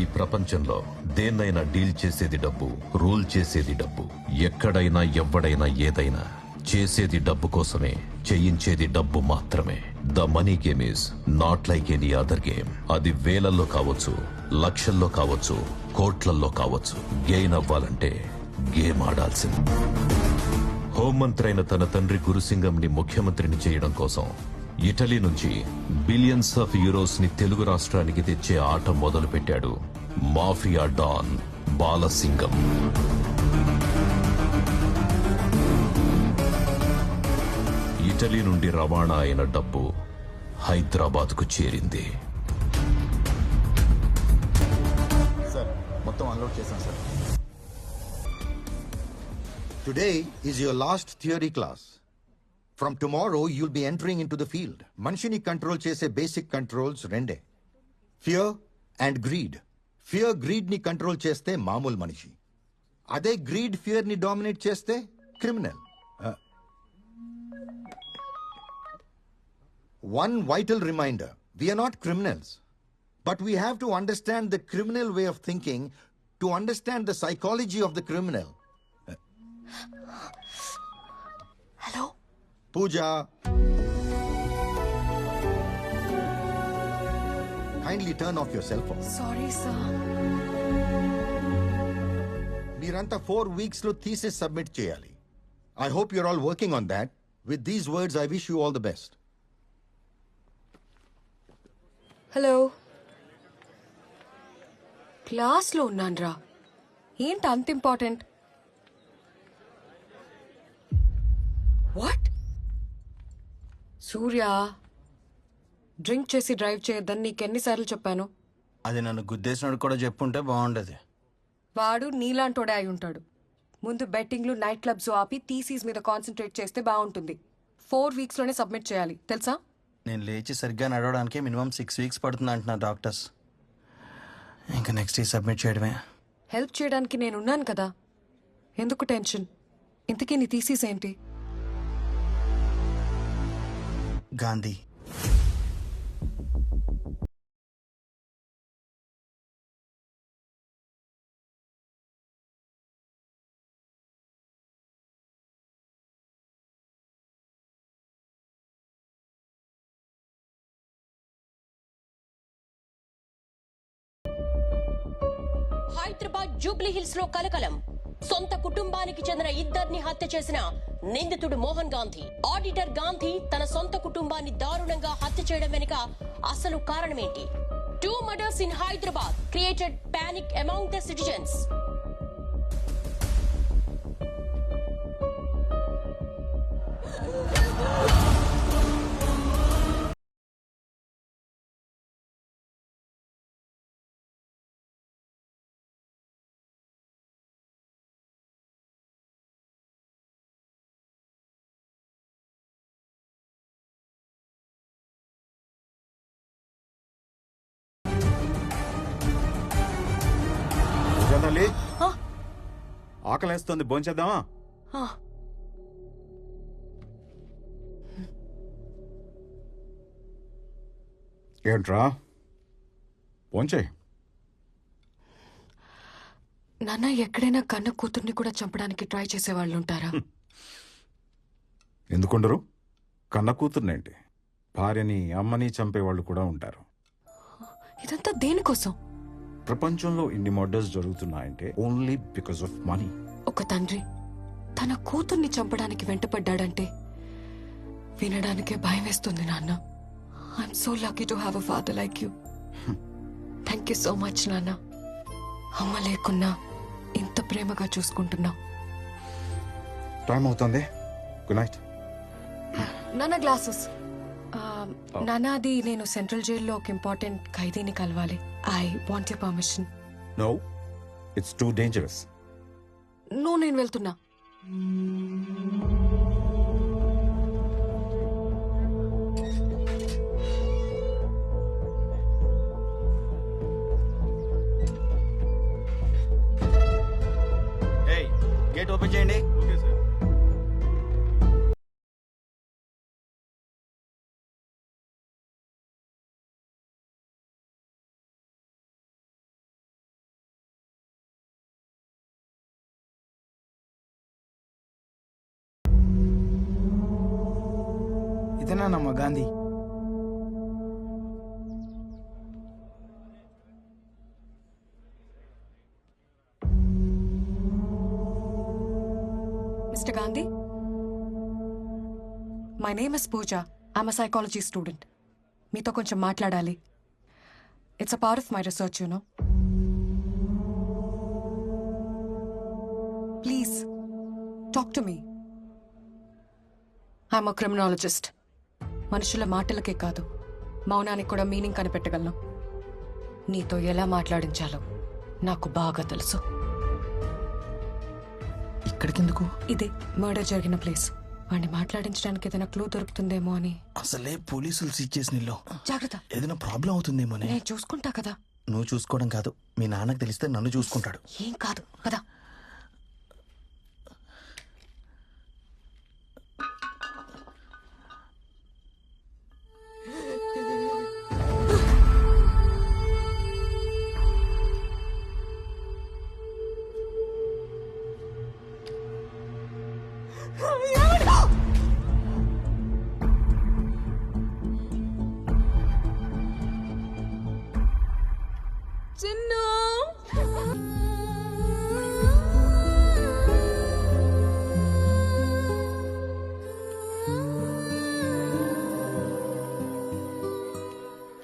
ఈ ప్రపంచంలో దేన్నైనా డీల్ చేసేది డబ్బు, రూల్ చేసేది డబ్బు. ఎక్కడైనా ఎవ్వడైనా ఏదైనా చేసేది డబ్బు కోసమే, చేయించేది డబ్బు మాత్రమే. The money game is not like any other game. అది వేలల్లో కావచ్చు, లక్షల్లో కావచ్చు, కోట్లల్లో కావచ్చు. గెయిన్ అవ్వాలంటే గేమ్ ఆడాల్సింది. హోంమంత్రి అయిన తన తండ్రి గురుసింగంని ముఖ్యమంత్రిని చేయడం కోసం ఇటలీ నుంచి బిలియన్స్ ఆఫ్ యూరోస్ ని తెలుగు రాష్ట్రానికి తెచ్చే ఆట మొదలు పెట్టాడు మాఫియా డాన్ బాలసింగం. ఇటలీ నుండి రవాణా అయిన డబ్బు హైదరాబాద్కు చేరింది. సార్ మొత్తం అన్లోడ్ చేశాం sir. Today is your last theory class. From tomorrow you'll be entering into the field. Manishini control chese basic controls rende. Fear and greed. Fear greed ni control cheste mamul manishi. Ade greed fear ni dominate cheste criminal. One vital reminder, we are not criminals. But we have to understand the criminal way of thinking to understand the psychology of the criminal. Hello? Pooja. Kindly turn off your cell phone. Sorry, sir. Meeranta 4 weeks lo thesis submit cheyali. I hope you're all working on that. With these words, I wish you all the best. Hello, క్లాస్లో ఉన్నాన్రా. ఏంటి అంత important? What? Surya, drink చేసి drive చేయొద్దని నీకెన్నిసార్లు చెప్పాను? అది నన్ను గుద్దేసినోడు కూడా చెప్పుంటే బాగుండేది. వాడు నీలాంటోడే అయి ఉంటాడు. ముందు బెట్టింగ్లు, నైట్ క్లబ్స్ ఆపి థీసీస్ మీద కాన్సన్ట్రేట్ చేస్తే బాగుంటుంది. 4 వీక్స్లోనే సబ్మిట్ చేయాలి, తెలుసా? నేను లేచి సరిగ్గా నడవడానికి మినిమం 6 వీక్స్ పడుతుంది అంటున్నారు డాక్టర్స్. ఇంకా నెక్స్ట్ ఈ సబ్మిట్ చేయడమే. హెల్ప్ చేయడానికి నేనున్నాను కదా, ఎందుకు టెన్షన్? ఇంతకీ నీ థీసీస్ ఏంటి? గాంధీ. హైదరాబాద్ జూబ్లీ హిల్స్ లో కలకలం. సొంత కుటుంబానికి చెందిన ఇద్దరిని హత్య చేసిన నిందితుడు మోహన్ గాంధీ. ఆడిటర్ గాంధీ తన సొంత కుటుంబాన్ని దారుణంగా హత్య చేయడం వెనుక అసలు కారణమేంటి? 2 murders in Hyderabad created panic among the citizens. తల్లి, ఆకలేస్తుంది, భోంచేద్దామా? ఏంట్రా భోంచేయి. నాన్న, ఎక్కడైనా కన్న కూతుర్ని కూడా చంపడానికి ట్రై చేసేవాళ్ళు ఉంటారా? ఎందుకుండరు? కన్న కూతుర్నేంటి, భార్యని అమ్మని చంపేవాళ్ళు కూడా ఉంటారు. ఇదంతా దేనికోసం? ప్రపంచంలో ఇన్ని మర్డర్స్ జరుగుతున్నాయంటే ఓన్లీ బికాస్ ఆఫ్ మనీ. ఒక తండ్రి తన కూతుర్ని చంపడానికి వెంటపడ్డాడంటే వినడానికే భయం వేస్తుంది నాన్న. I'm so lucky to have a father like you. Thank you so much నాన్న. అమ్మ లేకున్నా ఇంత ప్రేమగా చూసుకుంటున్నావు. టైం అవుతుంది, గుడ్ నైట్. నాన్న, గ్లాసెస్. నాన్న, అది నేను సెంట్రల్ జైల్లో ఒక ఇంపార్టెంట్ ఖైదీని కలవాలి. I want your permission. No, it's too dangerous. నేను వెళ్తున్నా. గేట్ ఓపెన్ చేయండి. ఇతనేనమ్మా Gandhi. Mister Gandhi, my name is Pooja. I'm a psychology student. మీతో కొంచెం మాట్లాడాలి. It's a part of my research, you know. Please talk to me. I'm a criminologist. మనుషుల మాటలకే కాదు, మౌనానికి కూడా మీనింగ్ కనిపెట్టగలను. నీతో ఎలా మాట్లాడించాలో నాకు బాగా తెలుసు. ఇక్కడికెందుకు? ఇదే మర్డర్ జరిగిన ప్లేస్. వాడిని మాట్లాడించడానికి ఏదైనా క్లూ దొరుకుతుందేమో అని. అసలే పోలీసులు సీజ్ చేసిన ఇల్లు. జాగ్రత్త, ఏదైనా ప్రాబ్లం అవుతుందేమోనే. నేను చూసుకుంటా కదా. నువ్వు చూసుకోవడం కాదు, మీ నాన్నకు తెలిస్తే నన్ను చూసుకుంటాడు. ఏం కాదు కదా.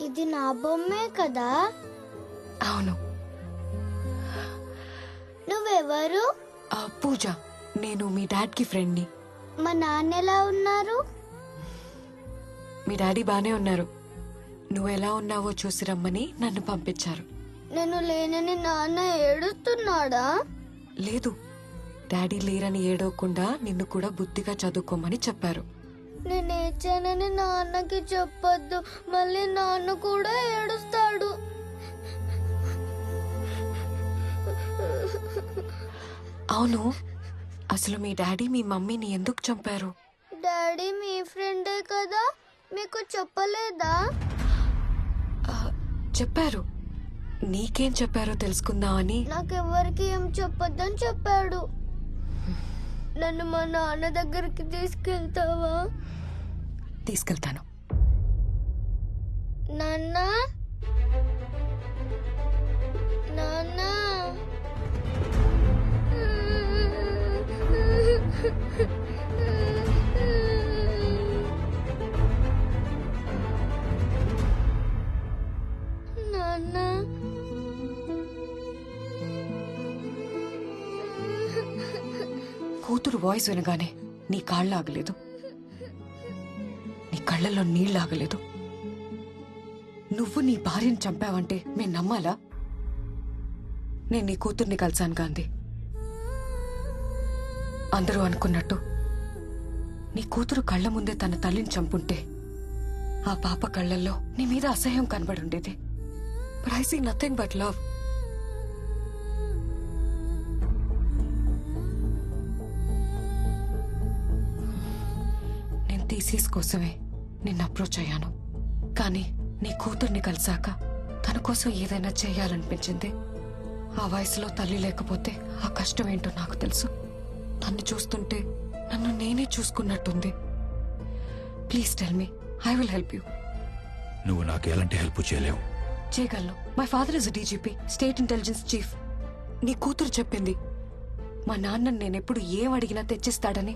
ఇది నా బొమ్మే కదా? అవును. నువ్వెవరు? పూజ. నేను మీ డాడ్కి ఫ్రెండ్ని. మా నాన్న ఎలా ఉన్నారు? మీ డాడీ బానే ఉన్నారు. నువ్వు ఎలా ఉన్నావో చూసి రమ్మని నన్ను పంపించారు. నేను లేనని నాన్న ఏడుస్తున్నాడా? లేదు, డాడీ లేరని ఏడవకుండా నిన్ను కూడా బుద్ధిగా చదువుకోమని చెప్పారు. నేను ఏడ్చానని నాన్నకి చెప్పొద్దు, మళ్ళీ నాన్న కూడా ఏడుస్తాడు. అవును, అసలు మీ డాడీ మీ మమ్మీని ఎందుకు చంపారు? డాడీ మీ ఫ్రెండే కదా, మీకు చెప్పలేదా? చెప్పారు. నీకేం చెప్పారో తెలుసుకుందామని. నాకెవ్వరికి ఏం చెప్పొద్దని చెప్పాడు. నన్ను మా నాన్న దగ్గరికి తీసుకెళ్తావా? తీసుకెళ్తాను. నాన్న, నాన్న. నాన్న. కూతురు వాయిస్ వినగానే నీ కాళ్ళు ఆగలేదు, నీ కళ్ళల్లో నీళ్ళు ఆగలేదు. నువ్వు నీ భార్యను చంపావంటే మేము నమ్మాలా? నేను నీ కూతుర్ని కలిశాను గాంధీ. అందరూ అనుకున్నట్టు నీ కూతురు కళ్ళ ముందే తన తల్లిని చంపుంటే ఆ పాప కళ్ళల్లో నీ మీద అసహ్యం కనబడి ఉండేది. But I see nothing but love. నేను థీసిస్ కోసమే నిన్ను అప్రోచ్ అయ్యాను. కానీ నీ కూతుర్ని కలిసాక తన కోసం ఏదైనా చేయాలనిపించింది. ఆ వయసులో తల్లి లేకపోతే ఆ కష్టం ఏంటో నాకు తెలుసు. తన్ని చూస్తుంటే నన్ను నేనే చూసుకున్నట్టుంది. Please tell me, I will help you. నువ్వు నాకు ఎలాంటి హెల్ప్ చేయలేవు. చేయగలను. My father is DGP, state intelligence chief. నీ కూతురు చెప్పింది మా నాన్న నేనెప్పుడు ఏం అడిగినా తెచ్చిస్తాడని.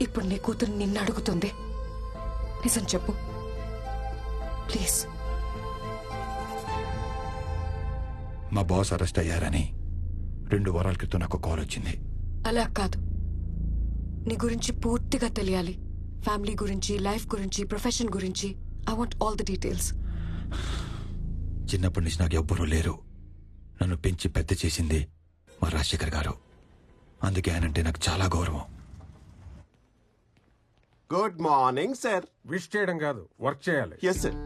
ఇప్పుడు నీ కూతురు నిన్ను అడుగుతుంది. నిజం చెప్పు ప్లీజ్. మా బాస్ అరెస్ట్ అయ్యారని 2 వారాల క్రితం నాకు కాల్ వచ్చింది. అలా కాదు, నీ గురించి పూర్తిగా తెలియాలి. ఫ్యామిలీ గురించి, లైఫ్ గురించి, ప్రొఫెషన్ గురించి. I want all the details. చిన్నప్పటి నుంచి నాకు ఎవ్వరూ లేరు. నన్ను పెంచి పెద్ద చేసింది మా రాజశేఖర్ గారు. అందుకే ఆయనంటే నాకు చాలా గౌరవం. Good morning sir. విష్ చేయడం కాదు, వర్క్ చేయాలి. Yes sir.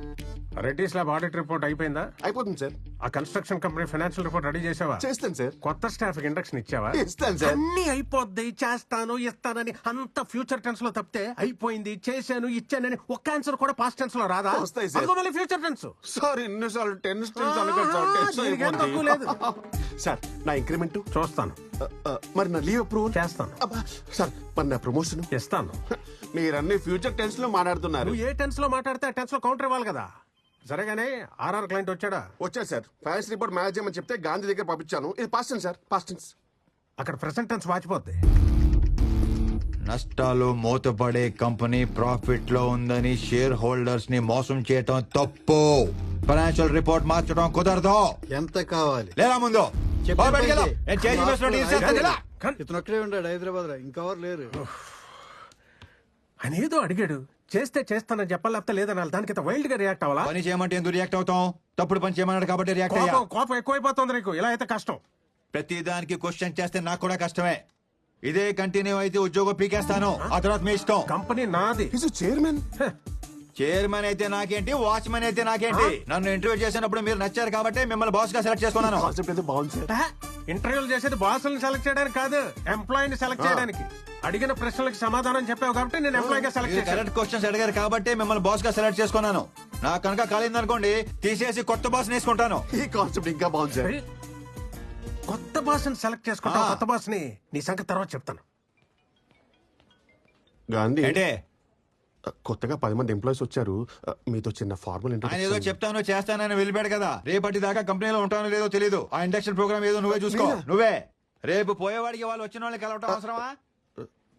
Reddy's lab audit report అయిపోయిందా? అయిపోతుంది సార్. ఆ construction company financial report ready చేసావా? చేస్తాను సార్. కొత్త స్టాఫ్ ఇండక్షన్ ఇచ్చావా? ఇస్తాను సార్. అన్ని అయిపోద్ది, చేస్తాను, ఇస్తానని అంత ఫ్యూచర్ టెన్స్ లో తప్పితే అయిపోయింది, చేశాను, ఇచ్చానని ఒక్క ఆన్సర్ కూడా పాస్ట్ టెన్స్ లో రాదా? వస్తాయి సార్. Future tense. సార్ ఎన్నిసార్లు టెన్స్ అనగా సార్, టెన్స్ దీనికి ఏం అయిపోద్ది. తక్కువ లేదు. సార్ నా ఇంక్రిమెంట్ చూస్తాను, మరి నా లీవ్ అప్రూవల్ చేస్తాను, సార్ మరి నా ప్రమోషన్ ఇస్తాను. మీరన్నీ ఫ్యూచర్ టెన్స్ లో మాట్లాడుతున్నారు. నువ్వు ఏ టెన్స్ లో మాట్లాడితే ఆ టెన్స్ లో కౌంటర్ ఇవ్వాలి కదా. సరేగానే ఆర్ఆర్ క్లయింట్ వచ్చాడా? వచ్చారు సార్. ఫైనాన్స్ రిపోర్ట్ మేనేజ్ చేయమని చెప్తే గాంధీ దగ్గర పంపించాను. ఇది past tense sir, past tense. అక్కడ ప్రెసెంట్ టెన్స్ వాచిపోద్ది. నష్టాలు మూతపడే కంపెనీ ప్రాఫిట్ లో ఉందని షేర్ హోల్డర్స్ ని మోసం చేయటం తప్పు. ఫైనాన్షియల్ రిపోర్ట్ మార్చడం కుదరదు. ఎంత కావాలి? లేదా ముందు చెప్పండి. బాబు బయటికి వెళ్ళు. నేను చేంజ్ చేస్తున్నాను, ఈ చేస్తాను, ఇలా. ఇతను ఒక్కడే ఉన్నాడు హైదరాబాద్ లో, ఇంకెవరు లేరు. అని ఏదో అడిగాడు, చేస్తే చేస్తానని చెప్పాలి, లేకపోతే లేదనాలి. దానికి వైల్డ్ గా రియాక్ట్ అవ్వాలా? పని చేయమంటే ఎందుకు రియాక్ట్ అవుతాం? తప్పుడు పని చేయమన్నాడు కాబట్టి రియాక్ట్ అయ్యా. కోపం ఎక్కువైపోతుంది నీకు. ఇలా అయితే కష్టం. ప్రతి దానికి క్వశ్చన్ చేస్తే నాకు కూడా కష్టమే. ఇదే కంటిన్యూ అయితే ఉద్యోగం పీకేస్తాను. ఆ తర్వాత మీ ఇష్టం. కంపెనీ నాది. చైర్మన్. చైర్మన్ అయితే నాకేంటి, వాచ్మెన్ అయితే నాకేంటి? నన్ను ఇంటర్వ్యూ చేసినప్పుడు మీరు నచ్చారు కాబట్టి మిమ్మల్ని బాస్ గా సెలెక్ట్ చేసుకున్నాను. కాన్సెప్ట్ అయితే బాగుంది సార్. ఇంటర్వ్యూలు చేసేది బాసులను సెలెక్ట్ చేయడానికి కాదు, ఎంప్లాయీని సెలెక్ట్ చేయడానికి. అడిగిన ప్రశ్నలకు సమాధానం చెప్పావు కాబట్టి నేను ఎంప్లాయీగా సెలెక్ట్ మీరు చేశాను. కరెక్ట్ క్వశ్చన్స్ అడిగారు కాబట్టి మిమ్మల్ని బాస్ గా సెలెక్ట్ చేసుకున్నాను. నాకు కనుక కాలింది అనుకోండి, తీసేసి కొత్త బాస్ వేసుకుంటాను. ఈ కాన్సెప్ట్ ఇంకా బాగుంది సార్. కొత్త బాస్ ని సెలెక్ట్ చేసుకుంటా. కొత్త బాస్ ని నీ సంగతి తర్వాత చెప్తాను. గాంధీ, ఏంటే కొత్తగా 10 మంది ఎంప్లాయీస్ వచ్చారు. మీతో చిన్న ఫార్మల్ ఆయన ఏదో ఇంట్రొడక్షన్. చెప్తానో చేస్తానని వెళ్ళిపోయాడు కదా. రేపటి దాకా కంపెనీలో ఉంటానో లేదో తెలియదు. ఆ ఇండక్షన్ ప్రోగ్రామ్ ఏదో నువ్వే చూసుకో. నువ్వే రేపు పోయేవాడికి వాళ్ళు వచ్చిన వాళ్ళకి కలవటం అవసరమా?